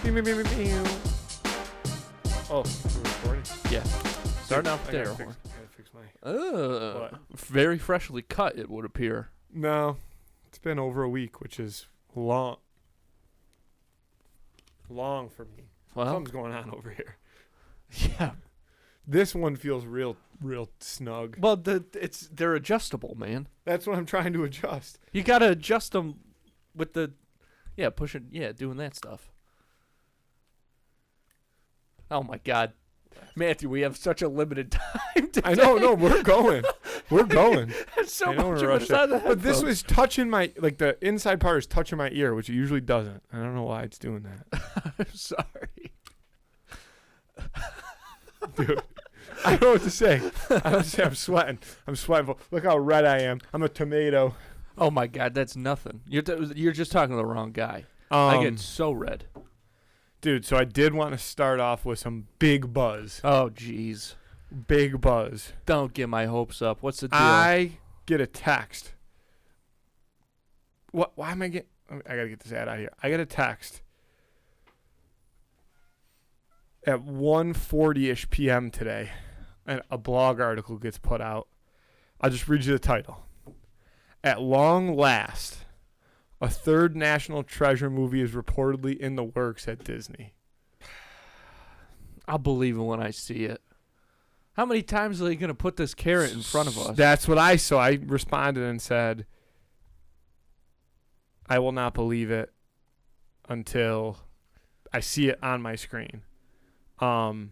Oh, we're recording? Yeah. Starting off with I air gotta horn. fix my... What? Very freshly cut, it would appear. No, it's been over a week, which is long. Long for me. Well, Something's going on over here. yeah. This one feels real snug. Well, they're adjustable, man. That's what I'm trying to adjust. You gotta adjust them with the, pushing, doing that stuff. Oh my God, Matthew, we have such a limited time today. I know, no, we're going. We're going. It's so I don't much wanna of rush it on the it. But this headphones. was touching my, like the inside part is touching my ear, which it usually doesn't. I don't know why it's doing that. I'm sorry. Dude, I don't know what to say. I'm sweating. I'm sweating. Look how red I am. I'm a tomato. Oh my God, that's nothing. You're just talking to the wrong guy. I get so red. Dude, so I did want to start off with some big buzz. Oh jeez. Big buzz. Don't get my hopes up. What's the deal? I get a text. What? Why am I getting... I got to get this ad out of here. I get a text at 1:40-ish p.m. today, and a blog article gets put out. I'll just read you the title. At long last, a third National Treasure movie is reportedly in the works at Disney. I'll believe it when I see it. How many times are they going to put this carrot in front of us? That's what I saw. I responded and said, I will not believe it until I see it on my screen. But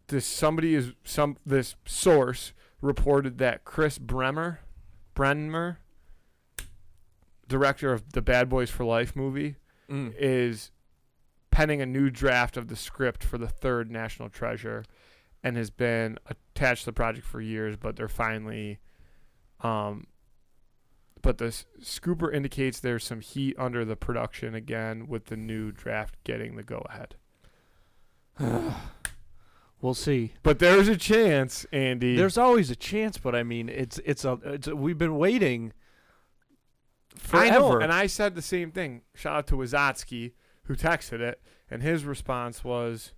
this source reported that Chris Brenner, director of the Bad Boys for Life movie, is penning a new draft of the script for the third National Treasure, and has been attached to the project for years. But they're finally, but the scooper indicates there's some heat under the production again, with the new draft getting the go ahead. We'll see. But there's a chance, Andy. There's always a chance, but I mean, we've been waiting forever. I know, and I said the same thing. Shout out to Wazotsky, who texted it, and his response was,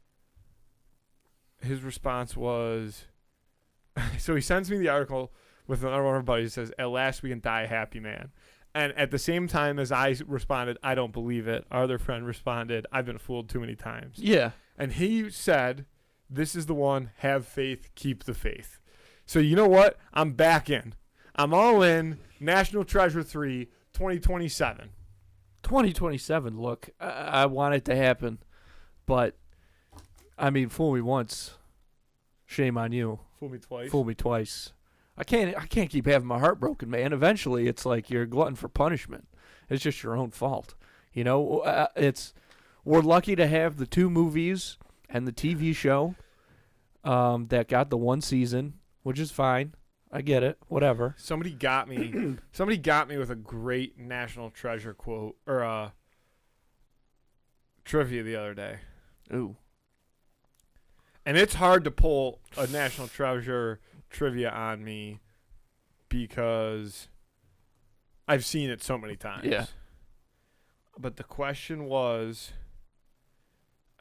so he sends me the article with another one of our buddies. Says, "At last we can die a happy man." And at the same time as I responded, "I don't believe it," our other friend responded, "I've been fooled too many times." Yeah. And he said, "This is the one. Have faith. Keep the faith." So you know what? I'm back in. I'm all in. National Treasure 3, 2027. 2027, look, I want it to happen. But, I mean, fool me once, shame on you. Fool me twice. Fool me twice. I can't keep having my heart broken, man. Eventually, it's like you're a glutton for punishment. It's just your own fault. You know, we're lucky to have the 2 movies and the TV show that got the 1 season, which is fine. I get it. Whatever. Somebody got me. Somebody got me with a great National Treasure quote or trivia the other day. Ooh. And it's hard to pull a National Treasure trivia on me because I've seen it so many times. Yeah. But the question was,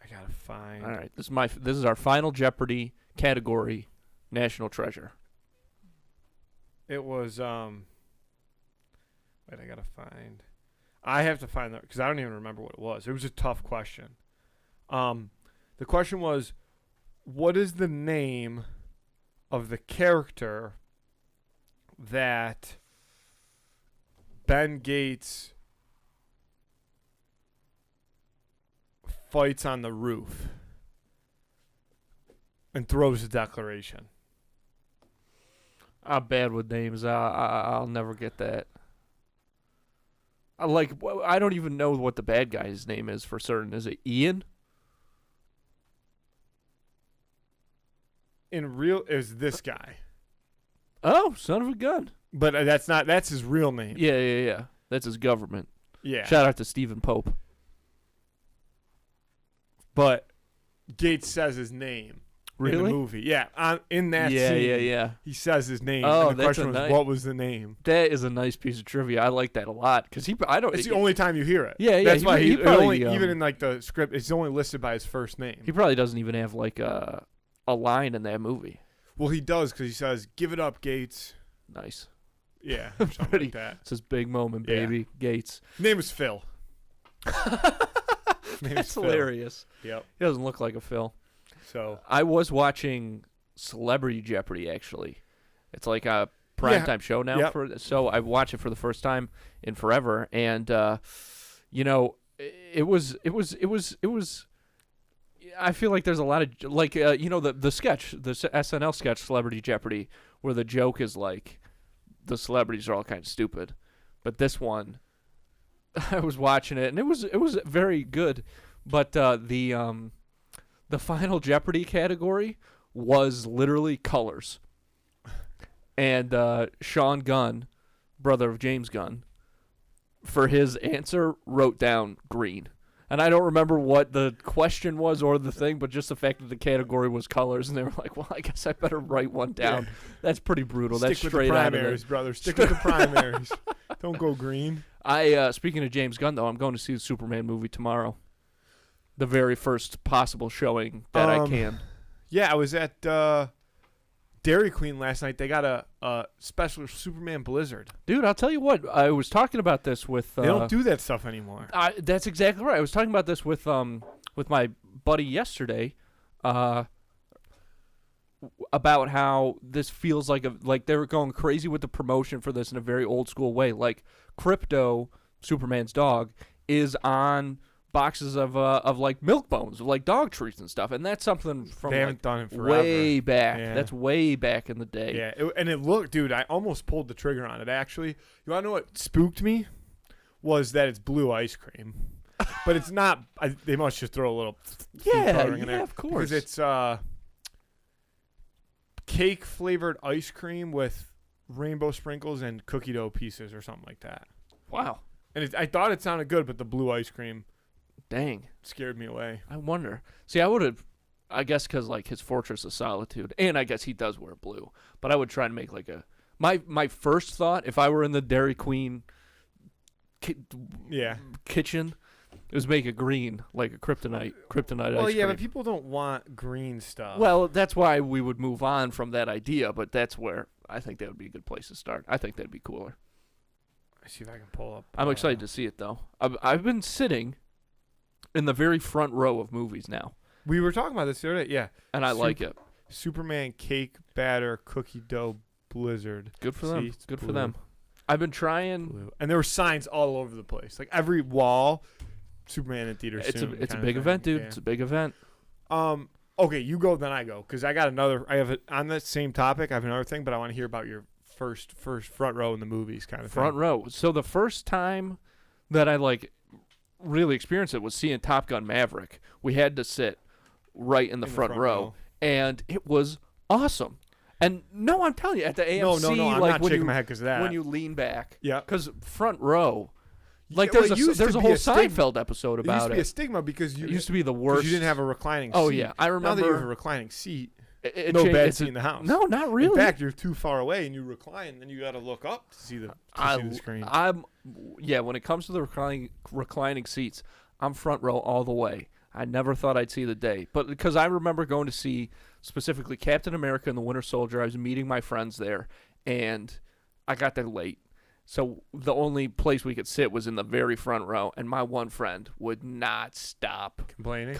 I gotta find. All right. This is our final Jeopardy category, National Treasure. It was wait, I gotta find. I have to find that because I don't even remember what it was. It was a tough question. The question was, what is the name of the character that Ben Gates fights on the roof and throws a declaration? I'm bad with names. I'll never get that. I don't even know what the bad guy's name is for certain. Is it Ian? In real is this guy. Oh, son of a gun. But that's his real name. Yeah. That's his government. Yeah. Shout out to Stephen Pope. But Gates says his name. Really? in the movie. Yeah, in that Yeah, scene, yeah. he says his name. Oh, and the that's question was, nice. what was the name? That is a nice piece of trivia. I like that a lot because I don't. It's the only time you hear it. Yeah, yeah. That's why he probably only, even in like the script, it's only listed by his first name. he probably doesn't even have like a line in that movie. Well, he does because he says, "Give it up, Gates." Nice. Yeah, something Pretty- like that. It's his big moment, Yeah. baby. Gates. Name is Phil. Name is That's Phil. hilarious. Yep. He doesn't look like a Phil. So I was watching Celebrity Jeopardy actually. It's like a primetime show now. Yep. So I watched it for the first time in forever, and you know, it was. I feel like there's a lot of like you know the sketch, the SNL sketch Celebrity Jeopardy, where the joke is like the celebrities are all kind of stupid, but this one, I was watching it and it was very good, but the Final Jeopardy category was literally colors, and Sean Gunn, brother of James Gunn, for his answer wrote down green. And I don't remember what the question was or the thing, but just the fact that the category was colors, and they were like, "Well, I guess I better write one down." Yeah. That's pretty brutal. Stick That's with straight the out of primaries, it. brother. Stick with the primaries. Don't go green. Speaking of James Gunn, though, I'm going to see the Superman movie tomorrow. The very first possible showing that I can. Yeah, I was at Dairy Queen last night. They got a special Superman Blizzard. Dude, I'll tell you what. I was talking about this with. They don't do that stuff anymore. That's exactly right. I was talking about this with my buddy yesterday, about how this feels like they were going crazy with the promotion for this in a very old school way. Like Crypto, Superman's dog, is on boxes of like milk bones, of like dog treats and stuff, and that's something from They haven't done it forever. way back. Yeah. That's way back in the day. Yeah, and it looked, dude, I almost pulled the trigger on it, actually. You want to know what spooked me? Was that it's blue ice cream. But it's not. They must just throw a little food coloring in there. Of course. Because it's cake-flavored ice cream with rainbow sprinkles and cookie dough pieces or something like that. Wow. And I thought it sounded good, but the blue ice cream Dang. scared me away. I wonder. See, I would have, I guess, because like his Fortress of Solitude, and I guess he does wear blue. But I would try to make like a my first thought if I were in the Dairy Queen kitchen was make a green, like a kryptonite Well, ice yeah, cream. but people don't want green stuff. Well, that's why we would move on from that idea. But that's where I think that would be a good place to start. I think that'd be cooler. Let's see if I can pull up. I'm excited to see it though. I've been sitting in the very front row of movies now, We were talking about this the other day. Yeah, and I like it. Superman cake batter cookie dough blizzard. Good for See, them. it's Good for blue. them. I've been trying. Blue. And there were signs all over the place, like every wall. Superman in theaters. It's soon a kind big of event, thing. dude. Yeah. It's a big event. Okay, you go, then I go, because I got another. I have on that same topic. I have another thing, but I want to hear about your first front row in the movies, kind of Front thing. row. So the first time that I like really experienced it was seeing Top Gun Maverick. We had to sit right in the front row, and it was awesome. And no, I'm telling you, at the AMC, No, I'm like not when shaking you my head because of that. when you lean back, Yeah. because front row. Like Yeah, there's well, it used there's to a be whole a stigma. Seinfeld episode It used about to be a it. stigma because It used to be the 'cause worst. you didn't have a reclining seat. Oh yeah, I remember. Now that you have a reclining seat, it no changed- bad it's seat in the house. No, not really. In fact, you're too far away and you recline, then you got to look up to see the screen. When it comes to the reclining seats, I'm front row all the way. I never thought I'd see the day, but because I remember going to see specifically Captain America and the Winter Soldier, I was meeting my friends there, and I got there late. So the only place we could sit was in the very front row, and my one friend would not stop complaining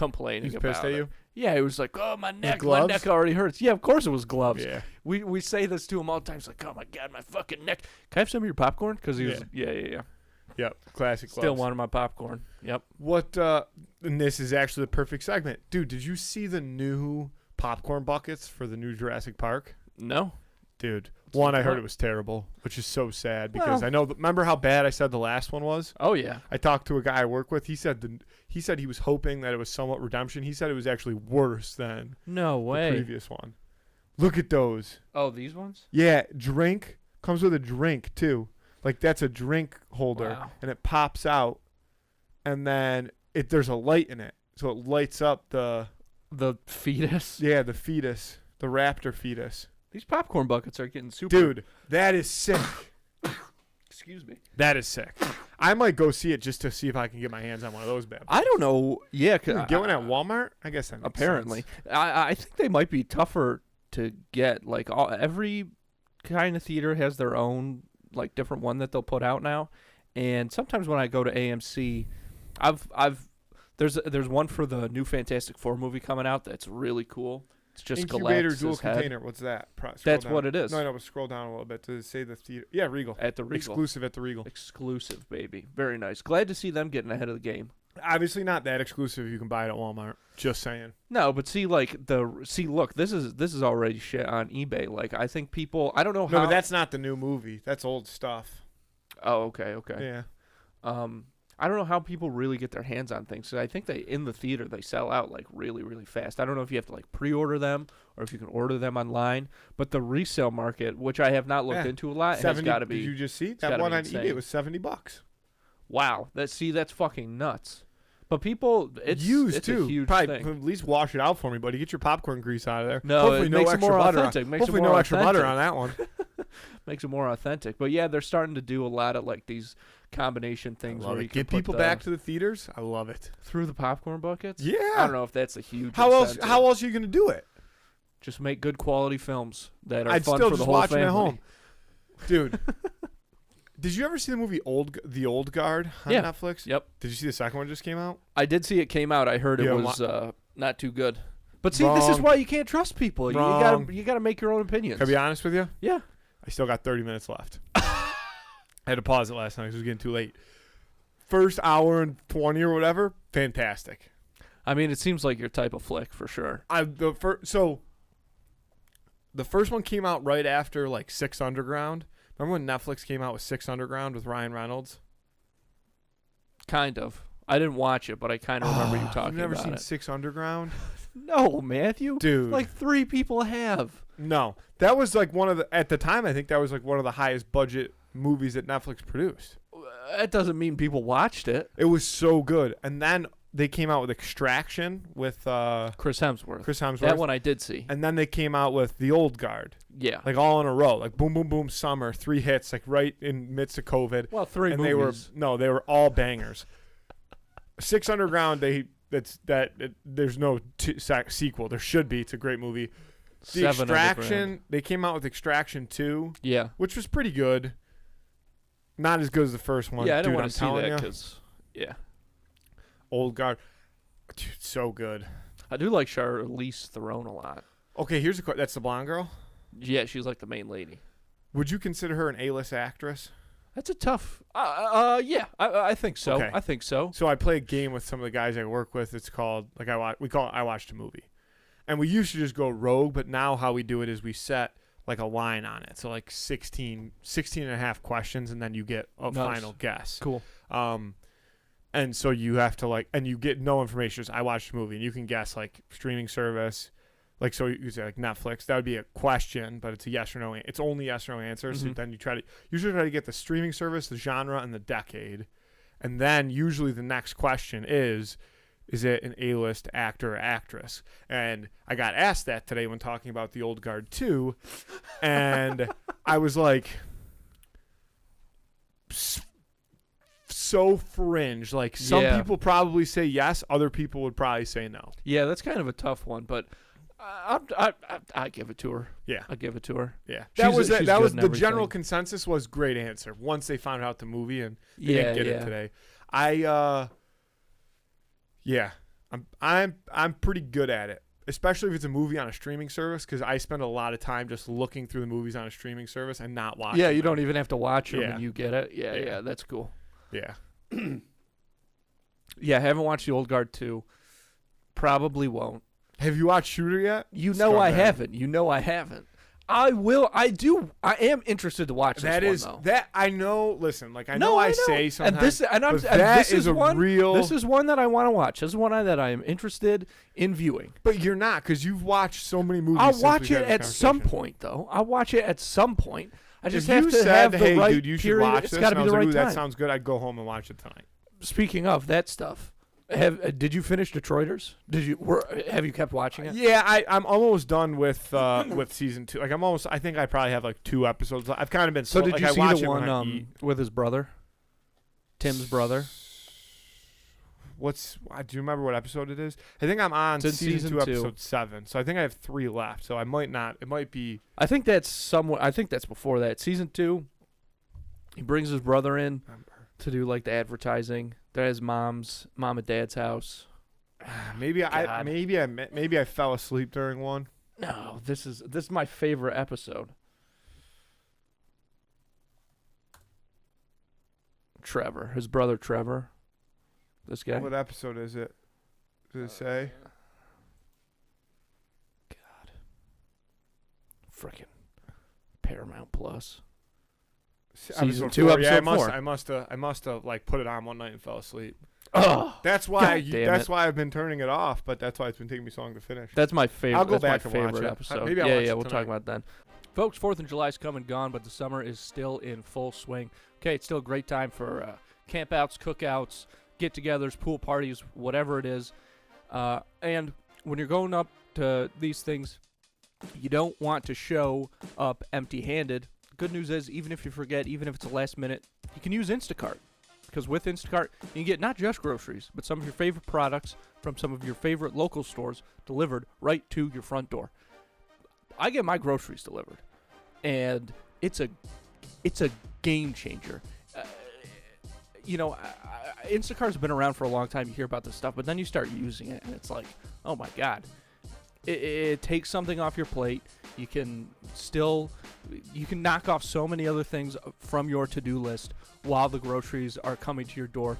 He's about pissed at it. you? Yeah, it was like, oh, my neck gloves? already hurts. Yeah, of course it was gloves. Yeah. We say this to him all the time. He's like, oh, my God, my fucking neck. Can I have some of your popcorn? Because he was, yeah. Yep. Classic Still gloves. wanted my popcorn. Yep. What, and this is actually the perfect segment. Dude, did you see the new popcorn buckets for the new Jurassic Park? No. Dude, one, I heard it was terrible, which is so sad because Well- I know. Remember how bad I said the last one was? Oh, yeah. I talked to a guy I work with. He said he was hoping that it was somewhat redemption. He said it was actually worse than No the way. previous one. Look at those. Oh, these ones? Yeah, drink comes with a drink too. Like that's a drink holder, Wow. and it pops out, and then there's a light in it, so it lights up the The fetus. Yeah, the fetus. The raptor fetus. These popcorn buckets are getting super. Dude, that is sick. Excuse me. That is sick. I might go see it just to see if I can get my hands on one of those bad boys. I don't know. Yeah, You can get one at Walmart? I guess that makes apparently. sense. I think they might be tougher to get. Like every kind of theater has their own like different one that they'll put out now. And sometimes when I go to AMC, there's one for the new Fantastic Four movie coming out that's really cool. It's just Incubator Galactus's dual head. container. What's that? That's Down. what it is. No, I know, but scroll down a little bit to say the theater. Yeah, Regal. At the Regal. Exclusive at the Regal. Exclusive, baby. Very nice. Glad to see them getting ahead of the game. Obviously not that exclusive. You can buy it at Walmart. Just saying. No, but look, this is already shit on eBay. Like I think people, I don't know how. No, but that's not the new movie. That's old stuff. Oh, okay. Yeah. I don't know how people really get their hands on things. So I think in the theater they sell out like really, really fast. I don't know if you have to like pre-order them or if you can order them online. But the resale market, which I have not looked into a lot, has got to be. Did you just see that one on eBay? It was $70. Wow, that's fucking nuts. But people, it's used it's too. A huge Probably thing. at least wash it out for me, buddy. Get your popcorn grease out of there. No, hopefully it no makes it extra more butter. authentic. Hopefully no extra butter on that one. Makes it more authentic. But yeah, they're starting to do a lot of like these combination things where you can get people back to the theaters. I love it. through the popcorn buckets. Yeah. I don't know if that's a huge. How incentive. else are you gonna do it? Just make good quality films that are I'd fun still for just the whole watch family. them at home, dude. Did you ever see the movie The Old Guard on Yeah. Netflix? Yep. Did you see the second one just came out? I did see it came out. I heard it Yeah, was not too good. But see, this is Wrong. why you can't trust people. Wrong. You gotta make your own opinions. Can I be honest with you? Yeah. I still got 30 minutes left. I had to pause it last night because it was getting too late. First hour and 20 or whatever, fantastic. I mean, it seems like your type of flick for sure. The first one came out right after like Six Underground. Remember when Netflix came out with Six Underground with Ryan Reynolds? Kind of. I didn't watch it, but I kind of remember you talking about it. You've never seen Six Underground? No, Matthew. Dude. Like 3 people have. No. That was like at the time, I think that was like one of the highest budget movies that Netflix produced. That doesn't mean people watched it. It was so good. And then they came out with Extraction with Chris Hemsworth. That one I did see. And then they came out with The Old Guard. Yeah. Like all in a row. Like boom, boom, boom, summer. 3 hits, like right in midst of COVID. Well, 3 and movies. they were all bangers. Six Underground, there's no sequel. There should be. It's a great movie. The 7 Extraction, they came out with Extraction 2. Yeah. Which was pretty good. Not as good as the first one. Yeah, I don't Dude, want to see telling that ya. because, yeah. Old Guard. Dude, so good. I do like Charlize Theron a lot. Okay, here's a question. That's the blonde girl? Yeah, she's like the main lady. Would you consider her an A-list actress? That's a tough. Yeah, I think so. Okay. I think so. So I play a game with some of the guys I work with. It's called I watched a movie, and we used to just go rogue. But now how we do it is we set like a line on it. So like 16 and a half questions, and then you get a final guess. Cool. And so you have to and you get no information. Just I watched a movie, and you can guess like streaming service. Like, so you say like Netflix, that would be a question, but it's a yes or no. It's only yes or no answer. So then you usually try to get the streaming service, the genre, and the decade. And then usually the next question is it an A-list actor or actress? And I got asked that today when talking about The Old Guard 2. And I was like, so fringe. Like, some people probably say yes, other people would probably say no. Yeah, that's kind of a tough one, but I give it to her. Yeah, I give it to her. Yeah, She's that was good in the general everything. consensus was great answer. Once they found out the movie and they Yeah, didn't get it today, I'm pretty good at it, especially if it's a movie on a streaming service because I spend a lot of time just looking through the movies on a streaming service and not watching. Yeah, you them. don't even have to watch them Yeah. and you get it. Yeah. Yeah, that's cool. Yeah, Yeah, I haven't watched The Old Guard 2. Probably won't. have you watched Shooter yet? You know I Scumbag. haven't. You know I haven't. I will. I do. I am interested to watch this one, though. That I know. Listen, like I No, know I I know. say sometimes, and that this is a one, real. This is one that I want to watch. This is one that I am interested in viewing. But you're not because you've watched so many movies. I'll since watch we've it had this at some conversation. point, though. I'll watch it at some point. I just If have you to said, have the "Hey, right dude, you should period. watch It's this," got to and I be was the like, right "Ooh, time. that sounds good," I'd go home and watch it tonight. Speaking of that stuff, Did you finish Detroiters? Have you kept watching it? Yeah, I'm almost done with season 2. Like I think I probably have like 2 episodes. I've kind of been So did like, you I see watch the it when I one eat. with his brother, Tim's brother? Do you remember what episode it is? I think I'm on season 2, episode 7. So I think I have 3 left. So I might not. It might be. I think that's before that. Season 2. He brings his brother in to do like the advertising. They're at his mom and dad's house. Maybe I fell asleep during one. No, this is my favorite episode. Trevor, his brother Trevor. This guy. What episode is it? Does it say? God. Frickin' Paramount Plus. Season 2, episode 4. Yeah, episode 4. I must have like put it on one night and fell asleep. Oh, that's why why I've been turning it off, but that's why it's been taking me so long to finish. That's my favorite. I'll go back my and watch favorite it. episode. Maybe I'll watch it we'll tonight. talk about that then. Folks, 4th of July's come and gone, but the summer is still in full swing. Okay, it's still a great time for campouts, cookouts, get-togethers, pool parties, whatever it is. And when you're going up to these things, you don't want to show up empty-handed. Good news is, even if you forget, even if it's a last minute, you can use Instacart. Because with Instacart, you can get not just groceries, but some of your favorite products from some of your favorite local stores delivered right to your front door. I get my groceries delivered, and it's a game changer. Instacart's been around for a long time. You hear about this stuff, but then you start using it, and it's like, oh my God. It takes something off your plate. You can knock off so many other things from your to-do list while the groceries are coming to your door.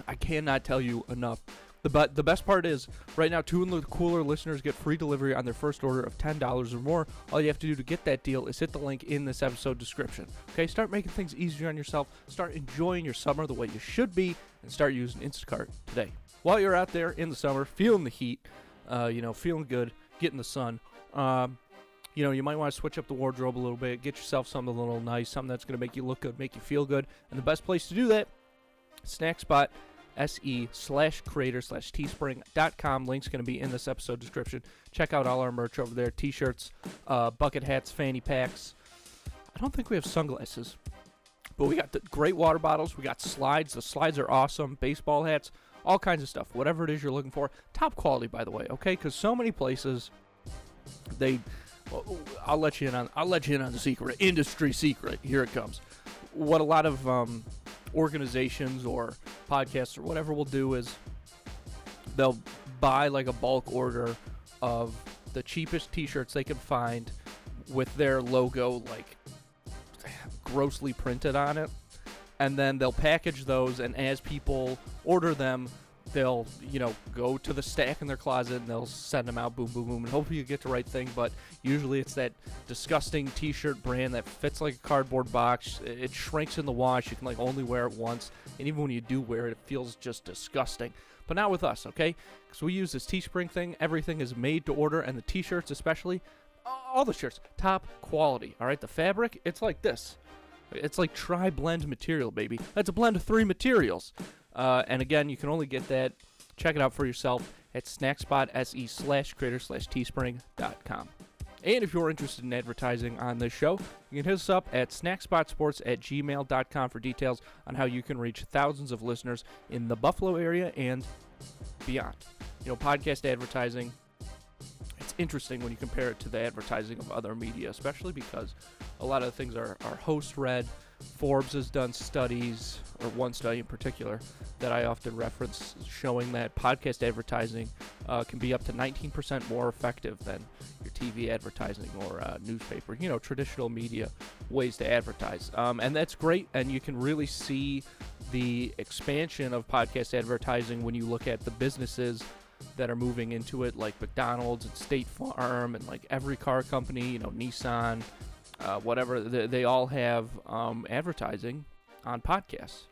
I cannot tell you enough. The best part is, right now, 2 and Cooler listeners get free delivery on their first order of $10 or more. All you have to do to get that deal is hit the link in this episode description. Okay, start making things easier on yourself. Start enjoying your summer the way you should be, and start using Instacart today. While you're out there in the summer, feeling the heat, feeling good, getting the sun, you might want to switch up the wardrobe a little bit, get yourself something a little nice, something that's going to make you look good, make you feel good. And the best place to do that, snackspot.se/creator/teespring.com. Link's going to be in this episode description. Check out all our merch over there, t-shirts, bucket hats, fanny packs. I don't think we have sunglasses, but we got the great water bottles. We got slides. The slides are awesome. Baseball hats, all kinds of stuff. Whatever it is you're looking for. Top quality, by the way, okay? Because so many places, I'll let you in on the secret, industry secret. Here it comes. What a lot of organizations or podcasts or whatever will do is they'll buy like a bulk order of the cheapest t-shirts they can find with their logo like grossly printed on it, and then they'll package those, and as people order them, they'll go to the stack in their closet and they'll send them out, boom, boom, boom, and hopefully you get the right thing. But usually it's that disgusting t-shirt brand that fits like a cardboard box. It shrinks in the wash. You can only wear it once, and even when you do wear it, it feels just disgusting. But not with us, okay? Because we use this Teespring thing. Everything is made to order, and the t-shirts especially, all the shirts, top quality. All right, the fabric, it's like this. It's like tri-blend material, baby. That's a blend of 3 materials. And again, you can only get that. Check it out for yourself at snackspot.se/creator/teespring.com. And if you're interested in advertising on this show, you can hit us up at snackspotsports@gmail.com for details on how you can reach thousands of listeners in the Buffalo area and beyond. Podcast advertising, it's interesting when you compare it to the advertising of other media, especially because a lot of the things are host-read. Forbes has done studies, or one study in particular, that I often reference, showing that podcast advertising can be up to 19% more effective than your TV advertising or newspaper, traditional media ways to advertise. And that's great, and you can really see the expansion of podcast advertising when you look at the businesses that are moving into it, like McDonald's and State Farm and like every car company, Nissan, whatever, they all have advertising on podcasts.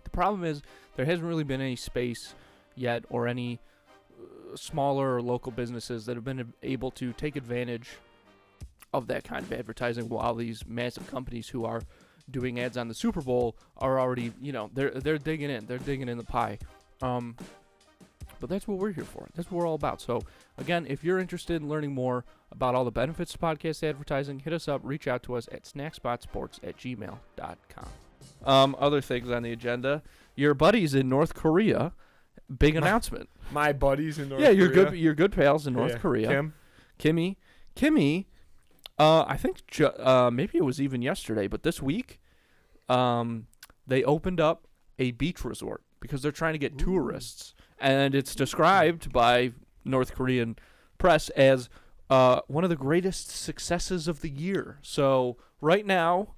The problem is there hasn't really been any space yet, or any smaller or local businesses that have been able to take advantage of that kind of advertising, while these massive companies who are doing ads on the Super Bowl are already, they're digging in. They're digging in the pie. But that's what we're here for. That's what we're all about. So, again, if you're interested in learning more about all the benefits of podcast advertising, hit us up. Reach out to us at snackspotsports@gmail.com. Other things on the agenda. Your buddies in North Korea. Big announcement. My buddies in North Korea. Yeah, you're good pals in North Korea. Kimmy. I think maybe it was even yesterday, but this week, they opened up a beach resort because they're trying to get tourists, and it's described by North Korean press as one of the greatest successes of the year. So right now,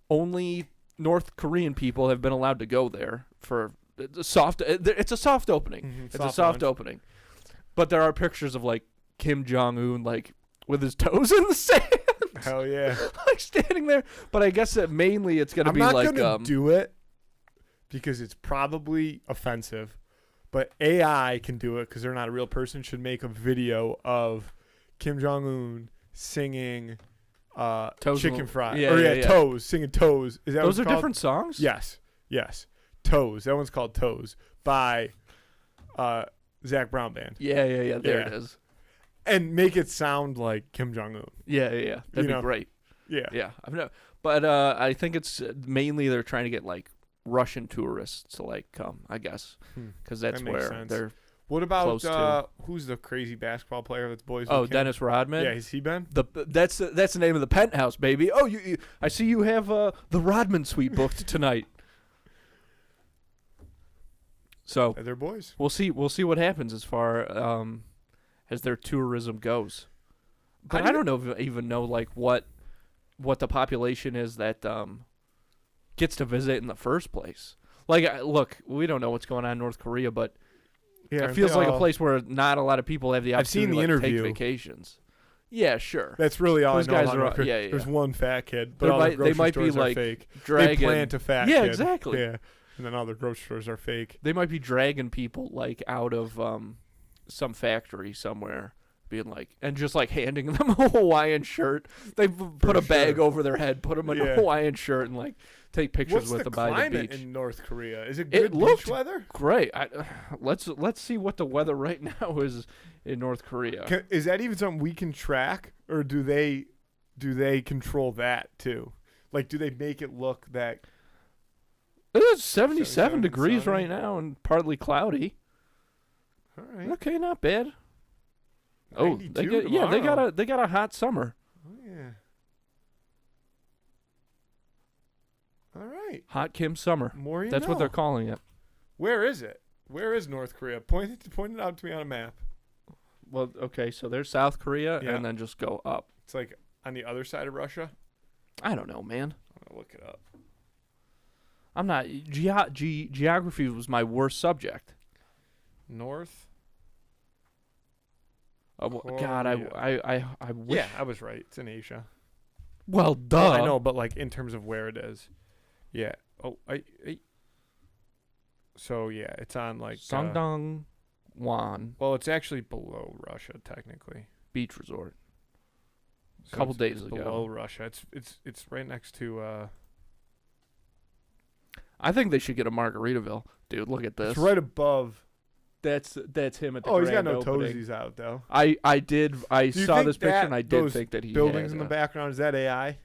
only North Korean people have been allowed to go there for a soft. It's a soft opening. Mm-hmm, it's a soft opening, but there are pictures of like Kim Jong-un like with his toes in the sand. Hell yeah! Like standing there. But I guess that mainly it's gonna be like I'm not gonna do it because it's probably offensive. But AI can do it because they're not a real person. Should make a video of Kim Jong-un singing Chicken Fry. Toes, singing Toes. Is that those what are different songs? Yes. Toes. That one's called Toes by Zach Brown Band. Yeah. There it is. And make it sound like Kim Jong-un. Yeah. That'd be great. Yeah. But I think it's mainly they're trying to get like Russian tourists to like come, I guess, because that's that where sense. They're. What about close to. Who's the crazy basketball player that's boys? Oh, with Kim? Dennis Rodman. Yeah, has he been? That's the name of the penthouse, baby. Oh, you I see you have the Rodman suite booked tonight. So They're boys. We'll see what happens as far as their tourism goes. But I don't even know like what the population is that gets to visit in the first place. Like, look, we don't know what's going on in North Korea, but it feels like a place where not a lot of people have the opportunity to take vacations. Yeah, sure. That's really all Those I know guys about are. North There's one fat kid, but all the grocery they might stores be are like fake. dragging. They plant a fat kid. Yeah, exactly. Yeah, and then all the grocery stores are fake. They might be dragging people like out of some factory somewhere, being like, and just like handing them a Hawaiian shirt. They put a bag over their head, put them in a Hawaiian shirt, and like take pictures with them by the beach. What's the climate in North Korea? Is it good beach weather? Great. Let's see what the weather right now is in North Korea. Is that even something we can track, or do they control that too? Like, do they make it look that? It's 77 degrees right now and partly cloudy. All right. Okay, not bad. Oh, they got a hot summer. Oh yeah. All right. Hot Kim summer. More you That's know. what they're calling it. Where is it? Where is North Korea? Point it out to me on a map. Well, okay, so there's South Korea, and then just go up. It's like on the other side of Russia. I don't know, man. I'm gonna look it up. I'm not. Geography was my worst subject. North. Oh, God, I wish. Yeah, I was right. It's in Asia. Well, duh. I know, but like in terms of where it is. Yeah. Oh, So yeah, it's on like Sangdong, Wan. Well, it's actually below Russia technically. Beach resort. So Couple it's days ago. Below Russia. It's right next to. I think they should get a Margaritaville, dude. Look at this. It's right above. That's him at the. Oh, he's got grand no opening. toesies out though. I saw this picture and I did think that he buildings has in the background, is that AI?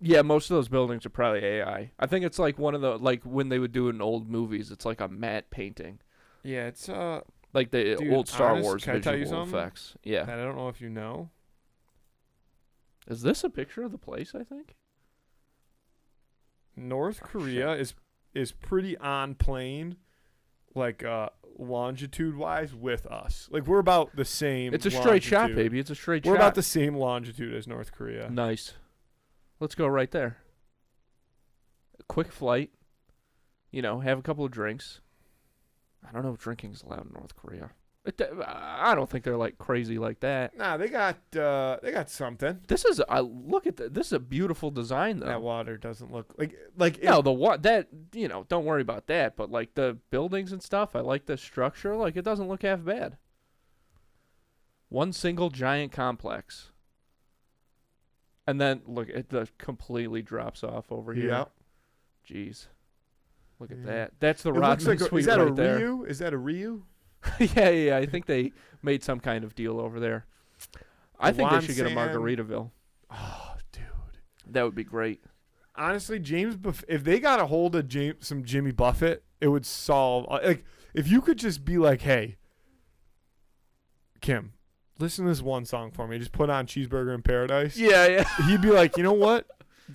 Yeah, most of those buildings are probably AI. I think it's like one of the like when they would do it in old movies. It's like a matte painting. Yeah, it's like the old Star Wars can I tell you visual something? effects. Yeah. And I don't know if you know. Is this a picture of the place? I think. North Korea is pretty on plane, like longitude wise with us. Like we're about the same. It's a straight shot, baby. It's a straight shot. We're about the same longitude as North Korea. Nice. Let's go right there. A quick flight. Have a couple of drinks. I don't know if drinking's allowed in North Korea. I don't think they're like crazy like that. Nah, they got something. This is look at this is a beautiful design though. That water doesn't look like no don't worry about that, but like the buildings and stuff, I like the structure. Like it doesn't look half bad. One single giant complex. And then look, it completely drops off over here. Yeah. Jeez. Look at that. That's the Rodman suite is that right a there. Ryu? Is that a Ryu? Yeah. I think they made some kind of deal over there. I think they should get a Margaritaville. Oh, dude. That would be great. Honestly, if they got a hold of some Jimmy Buffett, it would solve. Like, if you could just be like, hey, Kim, listen to this one song for me. Just put on Cheeseburger in Paradise. Yeah. He'd be like, you know what?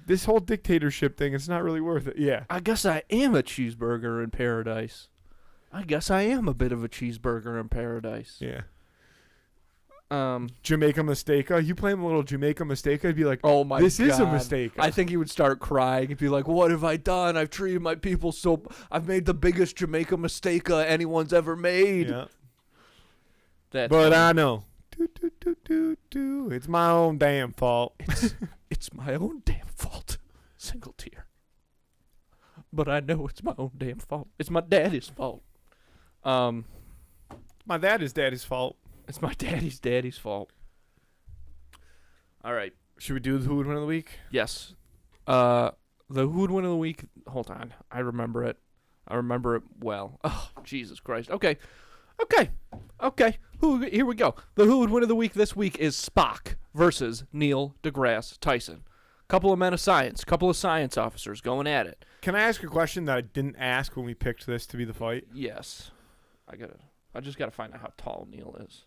This whole dictatorship thing, it's not really worth it. Yeah. I guess I am a cheeseburger in paradise. I guess I am a bit of a cheeseburger in paradise. Yeah. Jamaica Mistake. You play him a little Jamaica Mistake, I'd be like, oh my God. This is a mistake. I think he would start crying and be like, what have I done? I've treated my people so... I've made the biggest Jamaica Mistake anyone's ever made. Yeah. That's but funny. I know. It's my own damn fault. It's my own damn fault. Single tear. But I know it's my own damn fault. It's my daddy's fault. My daddy's fault. It's my daddy's fault. All right. Should we do the Who Would Win of the Week? Yes. The Who Would Win of the Week. Hold on. I remember it. Well. Oh, Jesus Christ. Okay. Here we go. The Who Would Win of the Week this week is Spock versus Neil deGrasse Tyson. Couple of men of science. Couple of science officers going at it. Can I ask a question that I didn't ask when we picked this to be the fight? Yes. I just gotta find out how tall Neil is.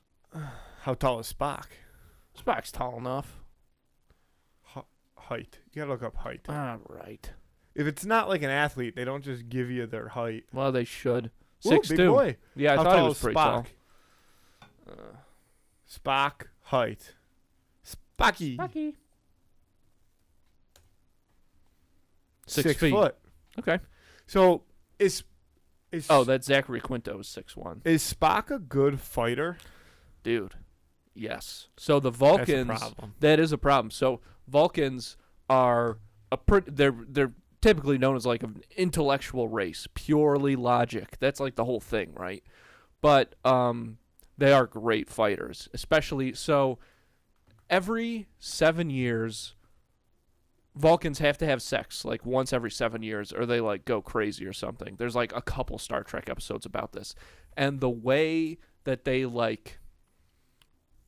How tall is Spock? Spock's tall enough. Height. You gotta look up height. All right. If it's not like an athlete, they don't just give you their height. Well, they should. Ooh, 6'2". big boy. Yeah, I How thought tall he was is pretty Spock? tall. Spock height. Spocky. 6 feet. foot. Okay. So is that's Zachary Quinto is 6'1". Is Spock a good fighter? Dude. Yes. So the Vulcans. That's a problem. That is a problem. So Vulcans are they're typically known as like an intellectual race, purely logic. That's like the whole thing, right? But they are great fighters, especially so. Every 7 years, Vulcans have to have sex like once every 7 years, or they like go crazy or something. There's like a couple Star Trek episodes about this, and the way that they like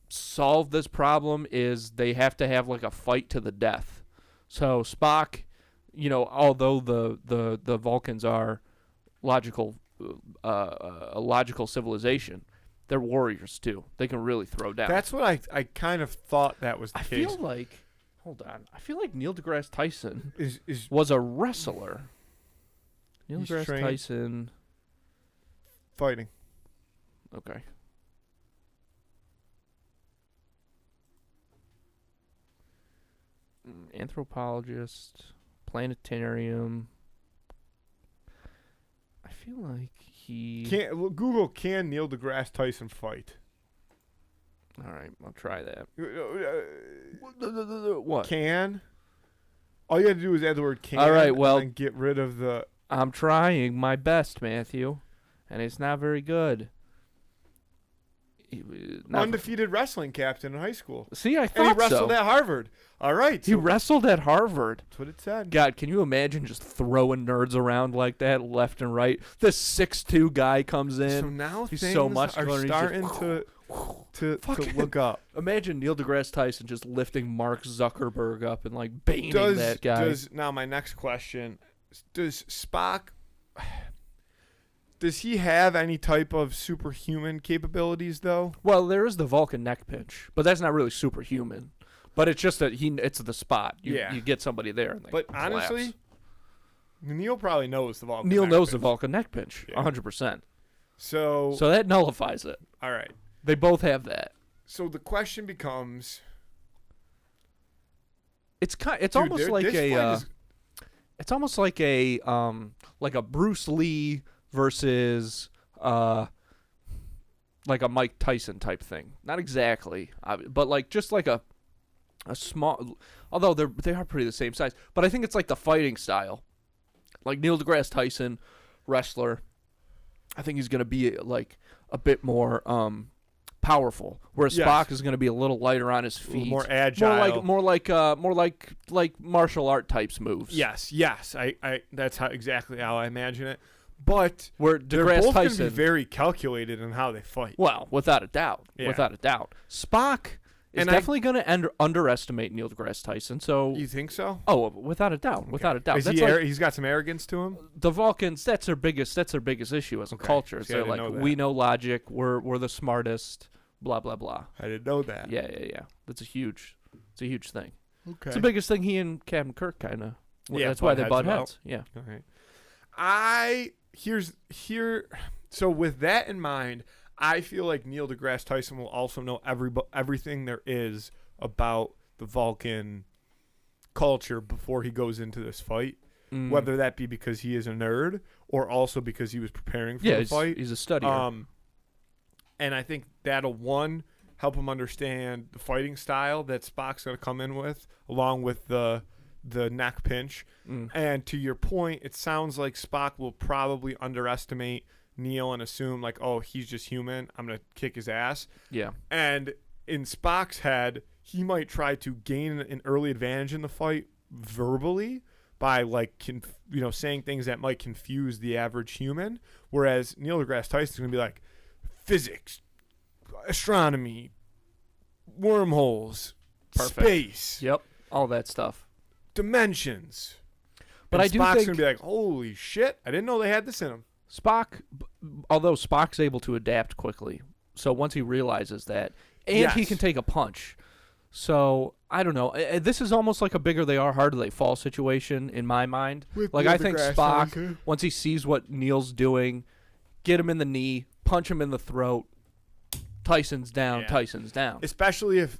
solve this problem is they have to have like a fight to the death. So Spock, although the Vulcans are a logical civilization, they're warriors too. They can really throw down. That's what I kind of thought that was the case. I feel like Neil deGrasse Tyson is was a wrestler. Neil He's deGrasse trained. Tyson. Fighting. Okay. Anthropologist, planetarium. I feel like he. Google can Neil deGrasse Tyson fight? All right, I'll try that. What? Can? All you have to do is add the word can. All right, well, and then get rid of the. I'm trying my best, Matthew, and it's not very good. Undefeated wrestling captain in high school. See, I thought and he wrestled so. at Harvard. All right. He wrestled at Harvard. That's what it said. God, can you imagine just throwing nerds around like that left and right? This 6'2" guy comes in. So now he's things so are muscular. starting to look up. Imagine Neil deGrasse Tyson just lifting Mark Zuckerberg up and like baiting that guy. Now my next question, does Spock... Does he have any type of superhuman capabilities, though? Well, there is the Vulcan neck pinch, but that's not really superhuman. But it's just that it's the spot. You get somebody there. And but honestly, Neil probably knows the Vulcan. Neil neck knows pinch. the Vulcan neck pinch, 100%. So that nullifies it. All right. They both have that. So the question becomes, it's almost like it's almost like a Bruce Lee versus like a Mike Tyson type thing. Not exactly, but like just like a small. Although they are pretty the same size, but I think it's like the fighting style. Like Neil deGrasse Tyson, wrestler. I think he's gonna be like a bit more powerful, whereas Spock is going to be a little lighter on his feet, more agile, more like martial art types moves. Yes, I that's exactly how I imagine it. But Where they're DeGrasse both going to Tyson, be very calculated in how they fight. well, without a doubt, Yeah. without a doubt, Spock is And I- definitely going to Yeah. without a doubt. Spock is And definitely going to underestimate Neil deGrasse Tyson. So, You think so? oh, without a doubt, without a doubt. Is That's he like he's got some arrogance to him? the Vulcans. That's their biggest issue as a Okay. culture. Is See, I they're didn't like, know that. we know logic. We're the smartest. Blah blah blah. I didn't know that. Yeah. That's a huge thing. Okay. It's the biggest thing he and Captain Kirk kind of. Yeah, that's why butt they heads butt about. heads. Yeah. All right. So with that in mind, I feel like Neil deGrasse Tyson will also know everything there is about the Vulcan culture before he goes into this fight. Whether that be because he is a nerd or also because he was preparing for the fight. He's a studier. And I think that'll help him understand the fighting style that Spock's going to come in with, along with the neck pinch. And to your point, it sounds like Spock will probably underestimate Neil and assume like, oh, he's just human. I'm going to kick his ass. Yeah. And in Spock's head, he might try to gain an early advantage in the fight verbally by like saying things that might confuse the average human, whereas Neil deGrasse Tyson's going to be like, physics, astronomy, wormholes, Perfect. space, Yep. All that stuff. dimensions. But And I do Spock's think going to be like, holy shit, I didn't know they had this in him. although Spock's able to adapt quickly, so once he realizes that, and he Yes. can take a punch. So I don't know. This is almost like a bigger they are, harder they fall situation in my mind. With Like Neil I think deGrasse Spock, Tyson. once he sees what Neil's doing, get him in the knee, punch him in the throat. Tyson's down. Yeah. Tyson's down. Especially if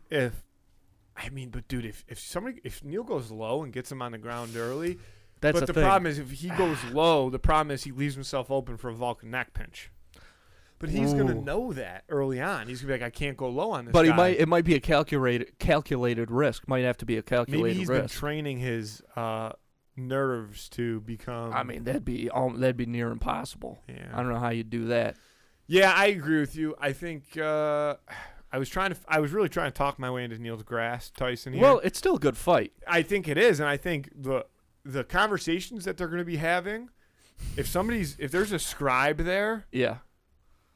Neil goes low and gets him on the ground early, That's but the thing. problem is if he goes low, the problem is he leaves himself open for a Vulcan neck pinch. But he's going to Ooh. know that early on. He's going to be like, I can't go low on this But guy. it might be a calculated risk. Might have to be a calculated Maybe he's been risk. training his nerves to become. I mean, that'd be near impossible. Yeah. I don't know how you do that. Yeah, I agree with you. I think I was really trying to talk my way into Neil deGrasse Tyson here. Well, it's still a good fight. I think it is, and I think the conversations that they're going to be having, if there's a scribe there, Yeah.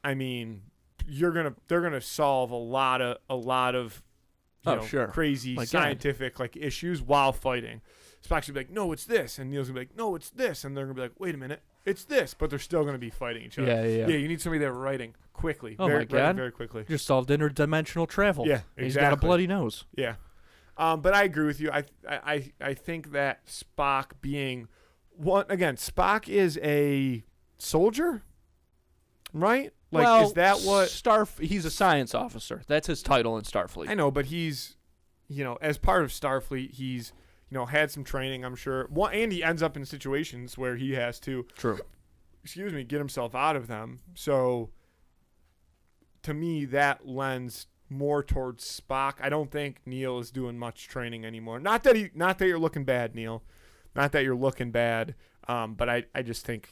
I mean, they're gonna solve a lot of Sure. crazy My God. scientific like issues while fighting. Spock's gonna be like, no, it's this, and Neil's gonna be like, no, it's this, and they're gonna be like, wait a minute, it's this, but they're still gonna be fighting each other. Yeah. Yeah, you need somebody there writing quickly. Oh very, my very, God. very quickly. Just solved interdimensional travel. Yeah, He's got a exactly. bloody nose. Yeah, but I agree with you. I think that Spock being Spock is a soldier, right? Like, well, is that what? He's a science officer. That's his title in Starfleet. I know, but he's, as part of Starfleet, he's, had some training, I'm sure. And he ends up in situations where he has to, True. get himself out of them. So, to me, that lends more towards Spock. I don't think Neil is doing much training anymore. Not that you're looking bad, Neil. Not that you're looking bad. But I just think,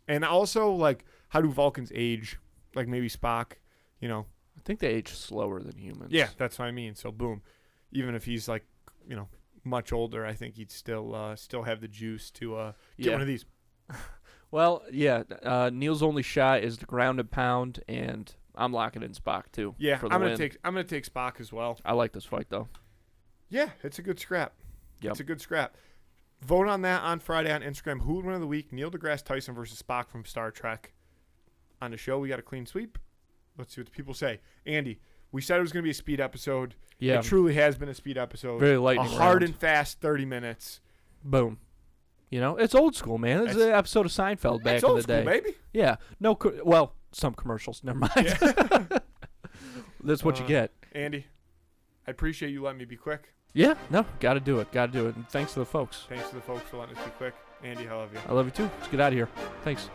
and also like, how do Vulcans age? Like maybe Spock, I think they age slower than humans. Yeah, that's what I mean. So boom, even if he's like, much older, I think he'd still have the juice to get one of these. Well, yeah. Neil's only shot is the ground and pound, and I'm locking in Spock too. Yeah, for the I'm win. gonna take Spock as well. I like this fight though. Yeah, it's a good scrap. Yep. It's a good scrap. Vote on that on Friday on Instagram. Who would win of the week? Neil deGrasse Tyson versus Spock from Star Trek. On the show, we got a clean sweep. Let's see what the people say. Andy, we said it was going to be a speed episode. Yeah. It truly has been a speed episode. Very lightning A hard round. and fast 30 minutes. Boom. It's old school, man. It's an episode of Seinfeld back It's in old the school, day. baby. Yeah. Some commercials. Never mind. Yeah. That's what you get. Andy, I appreciate you letting me be quick. Yeah. No. Got to do it. And thanks to the folks. Thanks to the folks for letting us be quick. Andy, I love you. I love you too. Let's get out of here. Thanks.